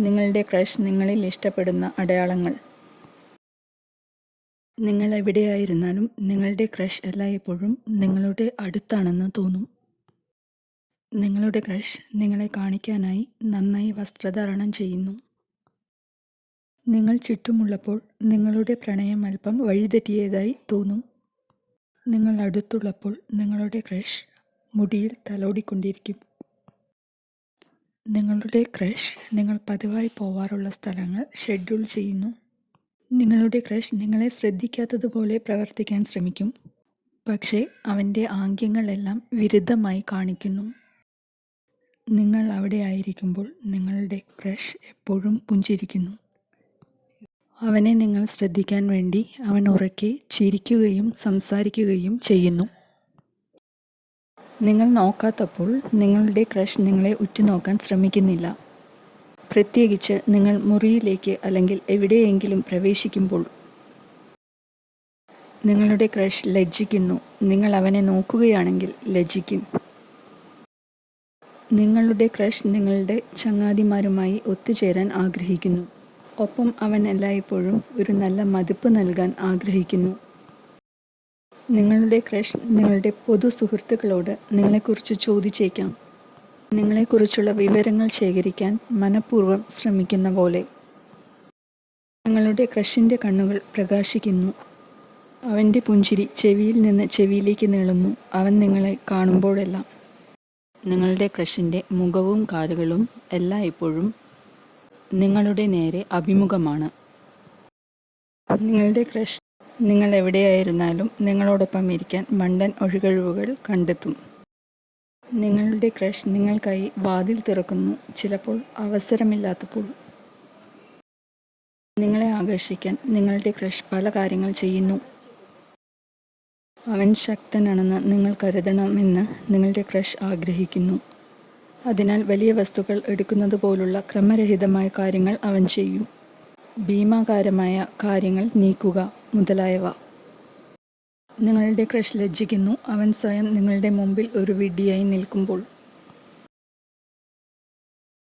നിങ്ങളുടെ ക്രഷ് നിങ്ങളിൽ ഇഷ്ടപ്പെടുന്ന അടയാളങ്ങൾ. നിങ്ങൾ എവിടെയായിരുന്നാലും നിങ്ങളുടെ ക്രഷ് എല്ലായ്പ്പോഴും നിങ്ങളുടെ അടുത്താണെന്ന് തോന്നും. നിങ്ങളുടെ ക്രഷ് നിങ്ങളെ കാണിക്കാനായി നന്നായി വസ്ത്രധാരണം ചെയ്യുന്നു. നിങ്ങൾ ചുറ്റുമുള്ളപ്പോൾ നിങ്ങളുടെ പ്രണയം അല്പം വഴിതെറ്റിയതായി തോന്നും. നിങ്ങൾ അടുത്തുള്ളപ്പോൾ നിങ്ങളുടെ ക്രഷ് മുടിയിൽ തലോടിക്കൊണ്ടിരിക്കും. നിങ്ങളുടെ ക്രഷ് നിങ്ങൾ പതിവായി പോവാറുള്ള സ്ഥലങ്ങൾ ഷെഡ്യൂൾ ചെയ്യുന്നു. നിങ്ങളുടെ ക്രഷ് നിങ്ങളെ ശ്രദ്ധിക്കാത്തതുപോലെ പ്രവർത്തിക്കാൻ ശ്രമിക്കും, പക്ഷേ അവൻ്റെ ആംഗ്യങ്ങളെല്ലാം വിരുദ്ധമായി കാണിക്കുന്നു. നിങ്ങൾ അവിടെ ആയിരിക്കുമ്പോൾ നിങ്ങളുടെ ക്രഷ് എപ്പോഴും പുഞ്ചിരിക്കുന്നു. അവനെ നിങ്ങൾ ശ്രദ്ധിക്കാൻ വേണ്ടി അവൻ ഉറക്കെ ചിരിക്കുകയും സംസാരിക്കുകയും ചെയ്യുന്നു. നിങ്ങൾ നോക്കാത്തപ്പോൾ നിങ്ങളുടെ ക്രഷ് നിങ്ങളെ ഉറ്റുനോക്കാൻ ശ്രമിക്കുന്നില്ല. പ്രത്യേകിച്ച് നിങ്ങൾ മുറിയിലേക്ക് അല്ലെങ്കിൽ എവിടെയെങ്കിലും പ്രവേശിക്കുമ്പോൾ. നിങ്ങളുടെ ക്രഷ് ലജ്ജിക്കുന്നു. നിങ്ങൾ അവനെ നോക്കുകയാണെങ്കിൽ ലജ്ജിക്കും. നിങ്ങളുടെ ക്രഷ് നിങ്ങളുടെ ചങ്ങാതിമാരുമായി ഒത്തുചേരാൻ ആഗ്രഹിക്കുന്നു. ഒപ്പം അവൻ എല്ലായ്പ്പോഴും ഒരു നല്ല മതിപ്പ് നൽകാൻ ആഗ്രഹിക്കുന്നു. നിങ്ങളുടെ ക്രഷ് നിങ്ങളുടെ പൊതു സുഹൃത്തുക്കളോട് നിങ്ങളെക്കുറിച്ച് ചോദിച്ചേക്കാം. നിങ്ങളെക്കുറിച്ചുള്ള വിവരങ്ങൾ ശേഖരിക്കാൻ മനഃപൂർവ്വം ശ്രമിക്കുന്ന പോലെ. നിങ്ങളുടെ ക്രഷിൻ്റെ കണ്ണുകൾ പ്രകാശിക്കുന്നു. അവൻ്റെ പുഞ്ചിരി ചെവിയിൽ നിന്ന് ചെവിയിലേക്ക് നീളുന്നു അവൻ നിങ്ങളെ കാണുമ്പോഴെല്ലാം. നിങ്ങളുടെ ക്രഷിൻ്റെ മുഖവും കാലുകളും എല്ലായ്പ്പോഴും നിങ്ങളുടെ നേരെ അഭിമുഖമാണ്. നിങ്ങളുടെ ക്രഷ് നിങ്ങൾ എവിടെയായിരുന്നാലും നിങ്ങളോടൊപ്പം ഇരിക്കാൻ മണ്ടൻ ഒഴികഴിവുകൾ കണ്ടെത്തും. നിങ്ങളുടെ ക്രഷ് നിങ്ങൾക്കായി വാതിൽ തുറക്കുന്നു, ചിലപ്പോൾ അവസരമില്ലാത്തപ്പോൾ. നിങ്ങളെ ആകർഷിക്കാൻ നിങ്ങളുടെ ക്രഷ് പല കാര്യങ്ങൾ ചെയ്യുന്നു. അവൻ ശക്തനാണെന്ന് നിങ്ങൾ കരുതണമെന്ന് നിങ്ങളുടെ ക്രഷ് ആഗ്രഹിക്കുന്നു. അതിനാൽ വലിയ വസ്തുക്കൾ എടുക്കുന്നത് പോലുള്ള ക്രമരഹിതമായ കാര്യങ്ങൾ അവൻ ചെയ്യും. ഭീമാകാരമായ കാര്യങ്ങൾ നീക്കുക മുതലായവ. നിങ്ങളുടെ ക്രഷ് ലജ്ജിക്കുന്നു. അവൻ സ്വയം നിങ്ങളുടെ മുമ്പിൽ ഒരു വിഡ്ഢിയായി നിൽക്കുമ്പോൾ.